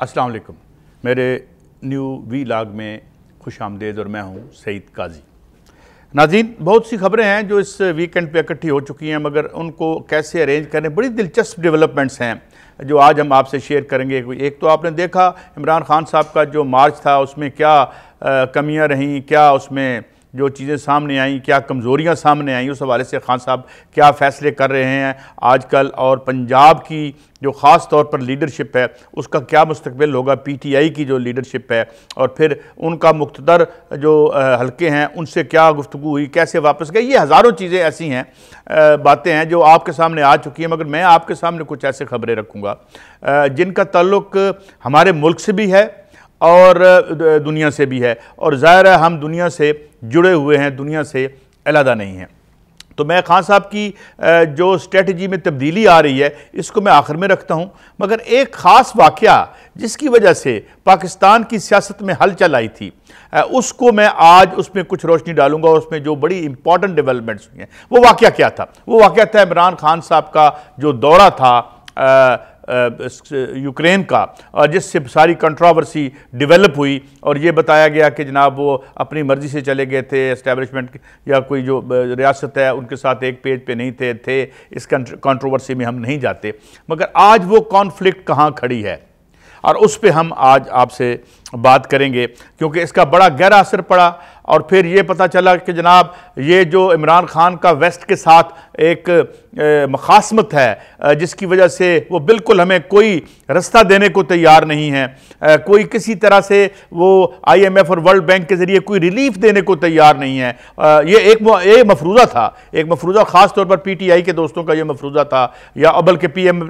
अस्सलाम वालेकुम। मेरे न्यू वीलॉग में खुश आमदेद और मैं हूँ सईद काजी। नाज़रीन, बहुत सी खबरें हैं जो इस वीकेंड पे इकट्ठी हो चुकी हैं, मगर उनको कैसे अरेंज करें, बड़ी दिलचस्प डेवलपमेंट्स हैं जो आज हम आपसे शेयर करेंगे। एक तो आपने देखा इमरान खान साहब का जो मार्च था, उसमें क्या कमियां रहीं, क्या उसमें जो चीज़ें सामने आईं, क्या कमज़ोरियां सामने आईं, उस हवाले से खान साहब क्या फ़ैसले कर रहे हैं आजकल, और पंजाब की जो ख़ास तौर पर लीडरशिप है उसका क्या मुस्तकबिल होगा, PTI की जो लीडरशिप है, और फिर उनका मुख्तदर जो हल्के हैं उनसे क्या गुफ्तगू हुई, कैसे वापस गए। ये हज़ारों चीज़ें ऐसी हैं, बातें हैं जो आपके सामने आ चुकी हैं, मगर मैं आपके सामने कुछ ऐसे खबरें रखूँगा जिनका ताल्लुक़ हमारे मुल्क से भी है और दुनिया से भी है, और ज़ाहिर है हम दुनिया से जुड़े हुए हैं, दुनिया से अलहदा नहीं हैं। तो मैं खान साहब की जो स्ट्रेटजी में तब्दीली आ रही है इसको मैं आखिर में रखता हूँ, मगर एक ख़ास वाक़या जिसकी वजह से पाकिस्तान की सियासत में हलचल आई थी उसको मैं आज उसमें कुछ रोशनी डालूंगा, और उसमें जो बड़ी इंपॉर्टेंट डेवलपमेंट्स हुई हैं वो वाक़या क्या था। वो वाक़या था इमरान खान साहब का जो दौरा था यूक्रेन का, और जिससे सारी कंट्रोवर्सी डेवलप हुई, और ये बताया गया कि जनाब वो अपनी मर्ज़ी से चले गए थे, एस्टेब्लिशमेंट या कोई जो रियासत है उनके साथ एक पेज पे नहीं थे। इस कंट्रोवर्सी में हम नहीं जाते, मगर आज वो कॉन्फ्लिक्ट कहाँ खड़ी है और उस पर हम आज आपसे बात करेंगे, क्योंकि इसका बड़ा गहरा असर पड़ा। और फिर ये पता चला कि जनाब ये जो इमरान खान का वेस्ट के साथ एक मखासमत है जिसकी वजह से वो बिल्कुल हमें कोई रास्ता देने को तैयार नहीं है, कोई किसी तरह से वो IMF और वर्ल्ड बैंक के ज़रिए कोई रिलीफ देने को तैयार नहीं है। ये एक मफरूज़ा था, एक मफरूज़ा ख़ास तौर पर PTI के दोस्तों का ये मफरूज़ा था, या अबल के PM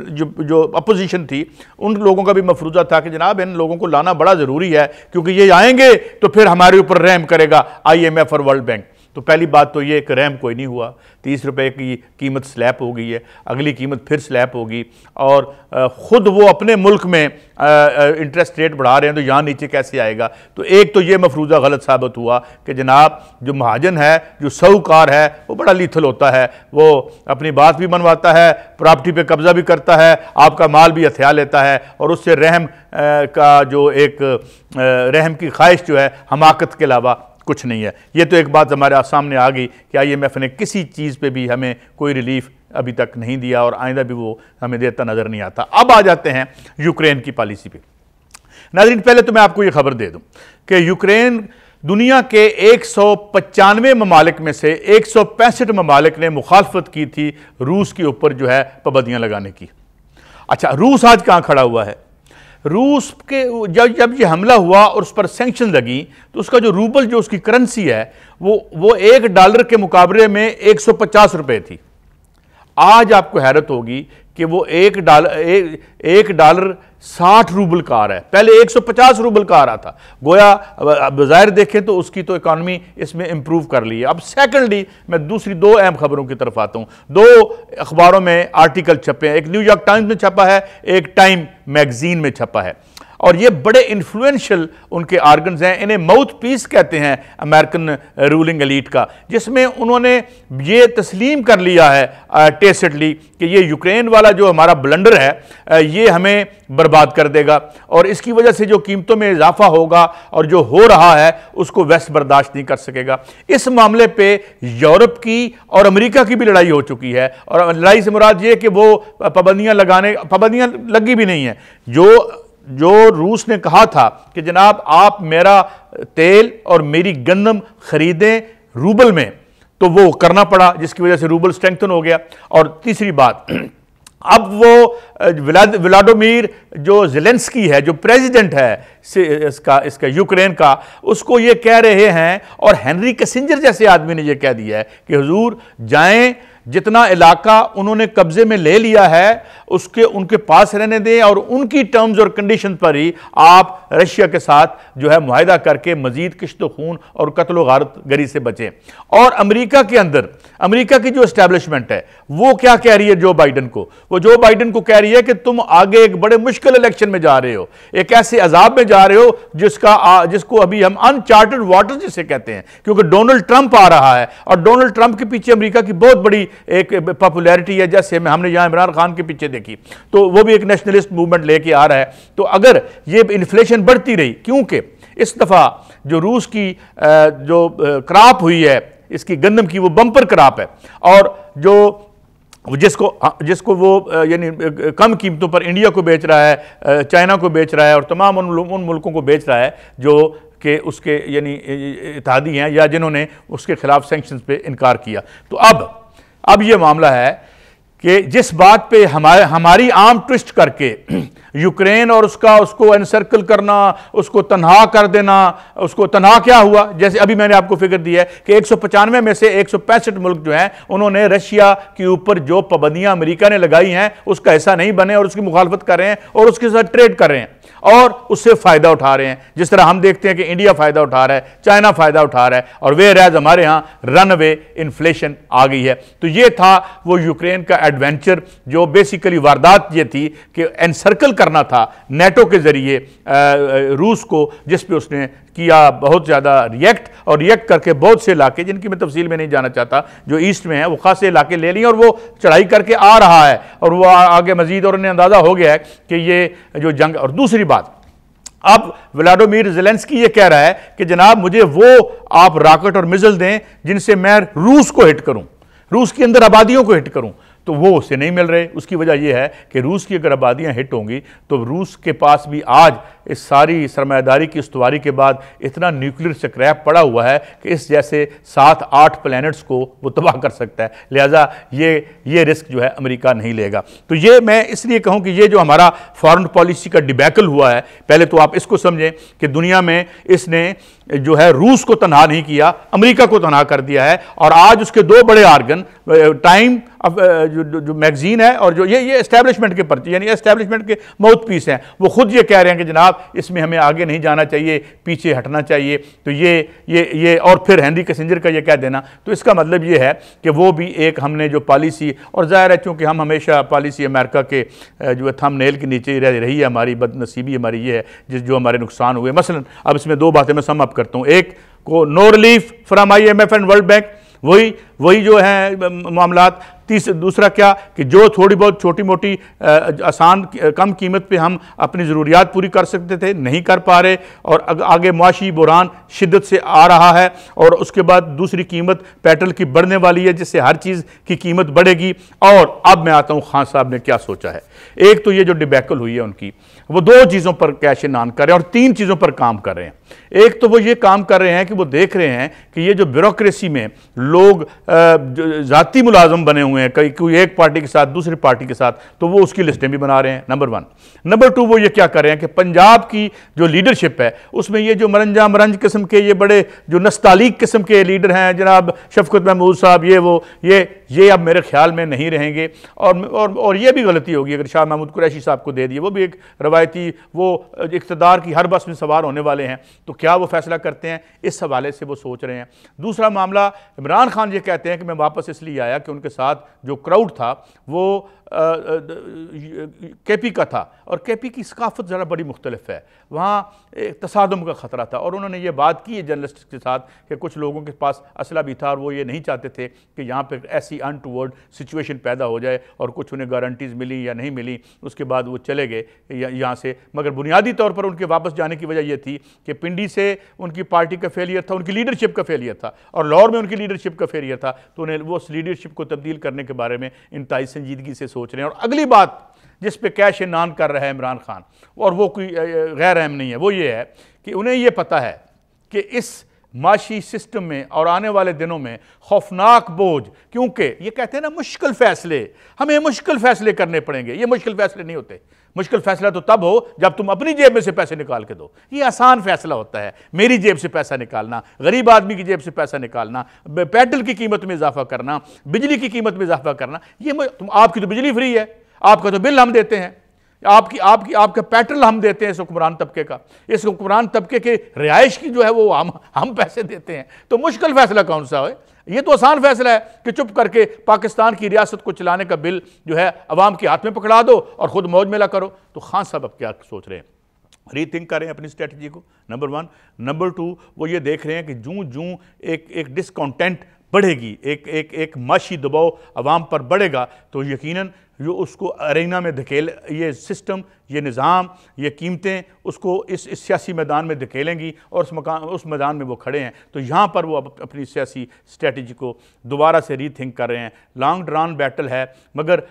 जो अपोजिशन थी उन लोगों का भी मफरूज़ा था कि जनाब इन लोगों को लाना बड़ा ज़रूरी है, क्योंकि ये आएंगे तो फिर हमारे ऊपर रहम करेगा IMF और वर्ल्ड बैंक। तो पहली बात तो ये कि रहम कोई नहीं हुआ, 30 रुपए की कीमत स्लैब हो गई है, अगली कीमत फिर स्लैब होगी, और ख़ुद वो अपने मुल्क में इंटरेस्ट रेट बढ़ा रहे हैं, तो यहाँ नीचे कैसे आएगा। तो एक तो ये मफरूज़ा गलत साबित हुआ कि जनाब जो महाजन है, जो साहूकार है, वो बड़ा लीथल होता है, वो अपनी बात भी मनवाता है, प्रॉपर्टी पे कब्जा भी करता है, आपका माल भी हथिया लेता है, और उससे रहम का जो एक रहम की ख्वाहिश जो है हमाकत के अलावा कुछ नहीं है। ये तो एक बात हमारे सामने आ गई कि IMF ने किसी चीज़ पे भी हमें कोई रिलीफ अभी तक नहीं दिया, और आइंदा भी वो हमें देता नज़र नहीं आता। अब आ जाते हैं यूक्रेन की पॉलिसी पे। नाज़रीन, पहले तो मैं आपको ये खबर दे दूं कि यूक्रेन दुनिया के 195 ममालिक में से 165 ममालिक ने मुखालफत की थी रूस के ऊपर जो है पाबंदियाँ लगाने की। अच्छा, रूस आज कहाँ खड़ा हुआ है? रूस के जब ये हमला हुआ और उस पर सैंक्शन लगी तो उसका जो रूबल, जो उसकी करेंसी है, वो $1 के मुकाबले में 150 रुपये थी। आज आपको हैरत होगी कि वो $1 60 रूबल का आ रहा है, पहले 150 रूबल का आ रहा था। गोया बज़ाहिर देखें तो उसकी तो इकॉनमी इसमें इंप्रूव कर ली है। अब सेकेंडली मैं दूसरी दो अहम खबरों की तरफ आता हूँ। दो अखबारों में आर्टिकल छपे हैं, एक न्यूयॉर्क टाइम्स में छपा है, एक टाइम मैगजीन में छपा है, और ये बड़े इन्फ्लुएंशियल उनके आर्गन्स हैं। इन्हें माउथ पीस कहते हैं अमेरिकन रूलिंग एलीट का, जिसमें उन्होंने ये तस्लीम कर लिया है टेसिटली कि ये यूक्रेन वाला जो हमारा ब्लंडर है ये हमें बर्बाद कर देगा, और इसकी वजह से जो कीमतों में इजाफा होगा और जो हो रहा है उसको वेस्ट बर्दाश्त नहीं कर सकेगा। इस मामले पे यूरोप की और अमेरिका की भी लड़ाई हो चुकी है, और लड़ाई से मुराद ये कि वो पाबंदियां लगी भी नहीं है। जो रूस ने कहा था कि जनाब आप मेरा तेल और मेरी गंदम खरीदें रूबल में, तो वो करना पड़ा, जिसकी वजह से रूबल स्ट्रेंथन हो गया। और तीसरी बात, अब वो व्लादिमीर जो ज़ेलेंस्की है, जो प्रेसिडेंट है इसका यूक्रेन का, उसको ये कह रहे हैं, और हेनरी किसिंजर जैसे आदमी ने ये कह दिया है कि हुजूर जाएं, जितना इलाका उन्होंने कब्जे में ले लिया है उसके उनके पास रहने दें, और उनकी टर्म्स और कंडीशन पर ही आप रशिया के साथ जो है मुआहिदा करके मजीद किश्त खून और कत्ल गारत गरी से बचें। और अमेरिका के अंदर अमेरिका की जो एस्टैब्लिशमेंट है वो क्या कह रही है जो बाइडन को? वो जो बाइडन को कह रही है कि तुम आगे एक बड़े मुश्किल इलेक्शन में जा रहे हो, एक ऐसे अजाब में जा रहे हो जिसको अभी हम अनचार्टेड वाटर जिसे कहते हैं, क्योंकि डोनाल्ड ट्रंप आ रहा है, और डोनाल्ड ट्रंप के पीछे अमेरिका की बहुत बड़ी एक पॉपुलैरिटी है, जैसे हमने यहां इमरान खान के पीछे देखा। की, तो वो भी एक नेशनलिस्ट मूवमेंट लेके आ रहा है। तो अगर ये इन्फ्लेशन बढ़ती रही, क्योंकि इस दफ़ा जो रूस की जो क्रॉप हुई है इसकी गंदम की, वो बम्पर क्रॉप है, और जो जिसको वो यानी कम कीमतों पर इंडिया को बेच रहा है, चाइना को बेच रहा है और तमाम उन मुल्कों को बेच रहा है जो कि उसके यानी इत्तेहादी हैं या जिन्होंने उसके खिलाफ सैंक्शंस पे इनकार किया। तो अब ये मामला है कि जिस बात पे हमारी आर्म ट्विस्ट करके यूक्रेन और उसको एनसर्कल करना, उसको तनहा कर देना, उसको तनहा क्या हुआ, जैसे अभी मैंने आपको फिगर दी है कि 195 में से 165 मुल्क जो हैं उन्होंने रशिया के ऊपर जो पाबंदियां अमेरिका ने लगाई हैं उसका हिस्सा नहीं बने और उसकी मुखालफत कर रहे हैं और उसके साथ ट्रेड कर रहे हैं और उससे फायदा उठा रहे हैं। जिस तरह हम देखते हैं कि इंडिया फायदा उठा रहा है, चाइना फायदा उठा रहा है, और वे रैज हमारे यहां रनअवे इन्फ्लेशन आ गई है। तो ये था वो यूक्रेन का एडवेंचर, जो बेसिकली वारदात ये थी कि एनसर्कल करना था नेटो के जरिए रूस को, जिस पे उसने किया बहुत ज़्यादा रिएक्ट करके बहुत से इलाके, जिनकी मैं तफसील में नहीं जाना चाहता, जो ईस्ट में है वो खासे इलाके ले लिए और वो चढ़ाई करके आ रहा है और वो आगे मजीद, और उन्हें अंदाज़ा हो गया है कि ये जो जंग। और दूसरी बात, अब व्लादिमीर ज़ेलेंस्की ये कह रहा है कि जनाब मुझे वो आप रॉकेट और मिसाइल दें जिनसे मैं रूस को हिट करूं, रूस के अंदर आबादियों को हिट करूं, तो वो उससे नहीं मिल रहे। उसकी वजह यह है कि रूस की अगर आबादियां हिट होंगी तो रूस के पास भी आज इस सारी सरमायादारी की उस्तवारी के बाद इतना न्यूक्लियर स्क्रैप पड़ा हुआ है कि इस जैसे 7-8 प्लैनेट्स को वो तबाह कर सकता है। लिहाजा ये रिस्क जो है अमेरिका नहीं लेगा। तो ये मैं इसलिए कहूँ कि ये जो हमारा फॉरेन पॉलिसी का डिबैकल हुआ है, पहले तो आप इसको समझें कि दुनिया में इसने जो है रूस को तनहा नहीं किया, अमेरिका को तनहा कर दिया है। और आज उसके दो बड़े आर्गन, टाइम जो मैगजीन है और जो ये एस्टैब्लिशमेंट के पर्ची, यानी एस्टैब्लिशमेंट के माउथ पीस हैं, वो खुद ये कह रहे हैं कि जनाब इसमें हमें आगे नहीं जाना चाहिए, पीछे हटना चाहिए। तो ये और फिर हेनरी किसिंजर का ये कह देना, तो इसका मतलब ये है कि वो भी एक हमने जो पॉलिसी, और जाहिर है चूँकि हम हमेशा पॉलिसी अमेरिका के जो है थंबनेल के नीचे रही है, हमारी बदनसीबी हमारी ये है जो हमारे नुकसान हुए। मसलन अब इसमें दो बातें मैं सम अप करता हूँ। एक को no relief from IMF and world bank, वही जो है मामलात। दूसरा क्या कि जो थोड़ी बहुत छोटी मोटी आसान कम कीमत पे हम अपनी ज़रूरियात पूरी कर सकते थे, नहीं कर पा रहे, और आगे मुआशी बुरान शिद्दत से आ रहा है, और उसके बाद दूसरी कीमत पेट्रोल की बढ़ने वाली है, जिससे हर चीज़ की कीमत बढ़ेगी। और अब मैं आता हूँ खान साहब ने क्या सोचा है। एक तो ये जो डिबैकल हुई है उनकी, वो दो चीज़ों पर कैश इन ऑन कर रहे हैं और तीन चीज़ों पर काम कर रहे हैं। एक तो वो ये काम कर रहे हैं कि वो देख रहे हैं कि ये जो ब्यूरोक्रेसी में लोग जाती मुलाजम बने हुए हैं, कोई एक पार्टी के साथ दूसरी पार्टी के साथ, तो वो उसकी लिस्टें भी बना रहे हैं, नंबर 1। नंबर 2, वो ये क्या कर रहे हैं कि पंजाब की जो लीडरशिप है उसमें ये जो मरंज किस्म के ये बड़े जो नस्तालीक किस्म के लीडर हैं, जनाब शफकत महमूद साहब, ये अब मेरे ख्याल में नहीं रहेंगे। और ये भी गलती होगी अगर शाह महमूद कुरैशी साहब को दे दिए। वो भी एक रवायती, वो इक़्तिदार की हर बस में सवार होने वाले हैं, तो क्या वो फैसला करते हैं, इस हवाले से वो सोच रहे हैं। दूसरा मामला, इमरान खान ये कहते हैं कि मैं वापस इसलिए आया कि उनके साथ जो क्राउड था वो केपी का था, और केपी की सकाफत ज़रा बड़ी मुख्तलिफ है, वहाँ एक तसादुम का ख़तरा था। और उन्होंने ये बात की है जर्नलिस्ट के साथ कि कुछ लोगों के पास असला भी था और वो ये नहीं चाहते थे कि यहाँ पर ऐसी अनटूवर्ड सिचुएशन पैदा हो जाए, और कुछ उन्हें गारंटीज़ मिली या नहीं मिली, उसके बाद वो चले गए यहाँ से। मगर बुनियादी तौर पर उनके वापस जाने की वजह यह थी कि पिंडी से उनकी पार्टी का फेलियर था, उनकी लीडरशिप का फेलियर था, और लाहौर में उनकी लीडरशिप का फेलियर था। तो उन्हें वो उस लीडरशिप को तब्दील करने के बारे में इंतहाई संजीदगी से सोच रहे हैं। और अगली बात जिस पे कैश इन ऑन कर रहा है इमरान खान, और वो कोई गैर अहम नहीं है, वो ये है कि उन्हें ये पता है कि इस माशी सिस्टम में और आने वाले दिनों में खौफनाक बोझ, क्योंकि ये कहते हैं ना मुश्किल फैसले, हमें मुश्किल फैसले करने पड़ेंगे। ये मुश्किल फैसले नहीं होते। मुश्किल फैसला तो तब हो जब तुम अपनी जेब में से पैसे निकाल के दो। ये आसान फैसला होता है, मेरी जेब से पैसा निकालना, गरीब आदमी की जेब से पैसा निकालना, पेट्रोल की कीमत में इजाफा करना, बिजली की कीमत में इजाफा करना। ये आपकी तो बिजली फ्री है, आपका तो बिल हम देते हैं, आपका पेट्रोल हम देते हैं इस हुक्मरान तबके का, इस हुक्मरान तबके के रिहाइश की जो है वो हम पैसे देते हैं। तो मुश्किल फैसला कौन सा है? ये तो आसान फैसला है कि चुप करके पाकिस्तान की रियासत को चलाने का बिल जो है अवाम के हाथ में पकड़ा दो और खुद मौज मेला करो। तो खान साहब अब क्या सोच रहे हैं? रीथिंक करें अपनी स्ट्रेटजी को, नंबर 1। नंबर 2, वो ये देख रहे हैं कि जूं एक डिसकॉन्टेंट बढ़ेगी, एक माशी दबाव अवाम पर बढ़ेगा, तो यकीनन जो उसको अरेना में धकेल, ये सिस्टम, ये निज़ाम, ये कीमतें उसको इस सियासी मैदान में धकेलेंगी और उस मैदान में वो खड़े हैं। तो यहाँ पर वो अपनी सियासी स्ट्रेटजी को दोबारा से रीथिंक कर रहे हैं। लॉन्ग ड्रान बैटल है, मगर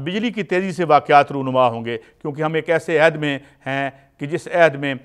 बिजली की तेज़ी से वाक़यात रूनुमा होंगे, क्योंकि हम एक ऐसे अहद में हैं कि जिस अहद में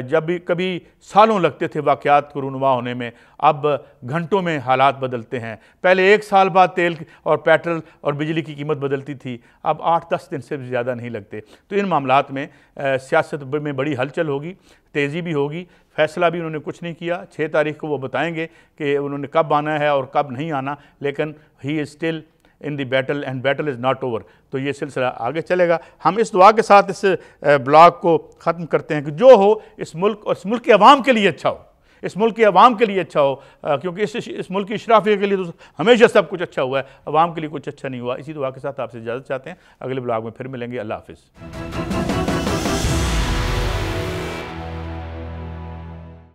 जब भी कभी सालों लगते थे वाक़यात को रूनुमा होने में, अब घंटों में हालात बदलते हैं। पहले 1 साल बाद तेल और पेट्रोल और बिजली की कीमत बदलती थी, अब 8-10 दिन से ज़्यादा नहीं लगते। तो इन मामलात में सियासत में बड़ी हलचल होगी, तेज़ी भी होगी। फ़ैसला भी उन्होंने कुछ नहीं किया, 6 तारीख को वो बताएंगे कि उन्होंने कब आना है और कब नहीं आना, लेकिन he is still in the battle and battle is not over. तो ये सिलसिला आगे चलेगा। हम इस दुआ के साथ इस ब्लॉग को ख़त्म करते हैं कि जो हो इस मुल्क और इस मुल्क के अवाम के लिए अच्छा हो, इस मुल्क के अवाम के लिए अच्छा हो, क्योंकि इस मुल्क की इशराफियत के लिए तो हमेशा सब कुछ अच्छा हुआ है, अवाम के लिए कुछ अच्छा नहीं हुआ। इसी दुआ के साथ आपसे इजाज़त चाहते हैं, अगले ब्लॉग में फिर मिलेंगे। अल्लाह हाफ़िज़।